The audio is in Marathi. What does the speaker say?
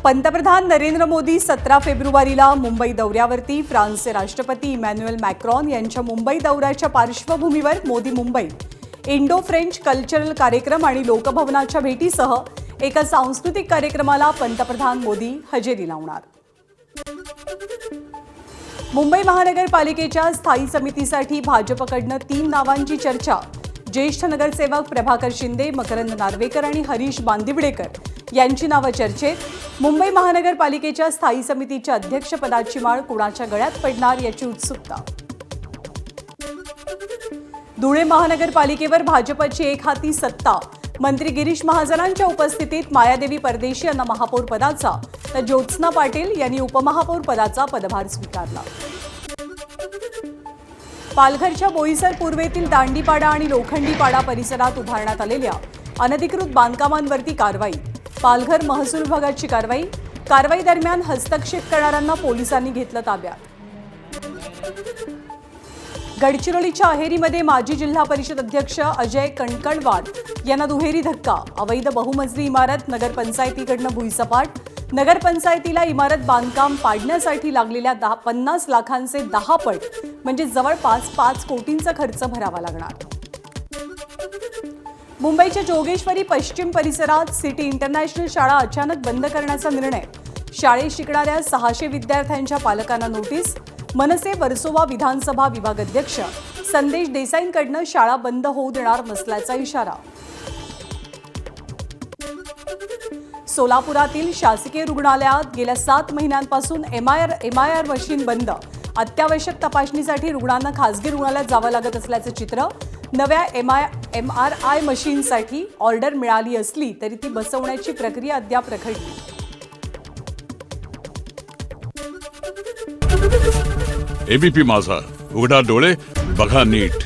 पंतप्रधान नरेंद्र मोदी 17 फेब्रुवारीला मुंबई दौऱ्यावरती. फ्रान्सचे राष्ट्रपती इमॅन्युएल मॅक्रॉन यांच्या मुंबई दौऱ्याच्या पार्श्वभूमीवर मोदी मुंबईत इंडो फ्रेंच कल्चरल कार्यक्रम आणि लोकभवनाच्या भेटीसह एका सांस्कृतिक कार्यक्रमाला पंतप्रधान मोदी हजेरी लावणार. मुंबई महानगरपालिकेच्या स्थायी समितीसाठी भाजपकडून 3 नावांची चर्चा. ज्येष्ठ नगरसेवक प्रभाकर शिंदे, मकरंद नार्वेकर आणि हरीश बांदिवडेकर यांची नावं चर्चेत. मुंबई महानगरपालिकेच्या स्थायी समितीच्या अध्यक्षपदाची माळ कुणाच्या गळ्यात पडणार याची उत्सुकता. धुळे महानगरपालिकेवर भाजपची एकहाती सत्ता. मंत्री गिरीश महाजनांच्या उपस्थितीत मायादेवी परदेशी यांना महापौर पदाचा तर ज्योत्स्ना पाटील यांनी उपमहापौर पदाचा पदभार स्वीकारला. पालघरच्या बोईसर पूर्वेतील दांडीपाडा आणि लोखंडीपाडा परिसरात उभारण्यात आलेल्या अनधिकृत बांधकामांवरती कारवाई. पालघर महसूल विभागाची कारवाई दरम्यान हस्तक्षेप करणाऱ्यांना पोलिसांनी घेतलं ताब्यात. गडचिरोलीच्या अहेरीमध्ये माजी जिल्हा परिषद अध्यक्ष अजय कणकणवाड यांना दुहेरी धक्का. अवैध बहुमजली इमारत नगरपंचायतीकडनं भुईसपाट. नगरपंचायतीला इमारत बांधकाम पाडण्यासाठी लागलेल्या 50 लाखांचे 10 पट म्हणजे जवळपास 5 कोटींचा खर्च भरावा लागणार. मुंबईच्या जोगेश्वरी पश्चिम परिसरात सिटी इंटरनॅशनल शाळा अचानक बंद करण्याचा निर्णय. शाळेत शिकणाऱ्या 600 विद्यार्थ्यांच्या पालकांना नोटीस. मनसे वर्सोवा विधानसभा विभागाध्यक्ष संदेश देसाईंकडनं शाळा बंद होऊ देणार नसल्याचा इशारा. सोलापुरातील शासकीय रुग्णालयात गेल्या 7 महिन्यांपासून एमआरआय मशीन बंद. अत्यावश्यक तपासणीसाठी रुग्णांना खासगी रुग्णालयात जावं लागत असल्याचं चित्र. नव्या एमआरआय मशीनसाठी ऑर्डर मिळाली असली तरी ती बसवण्याची प्रक्रिया अद्याप रखडली. एबीपी माझा, उघडा डोळे बघा नीट.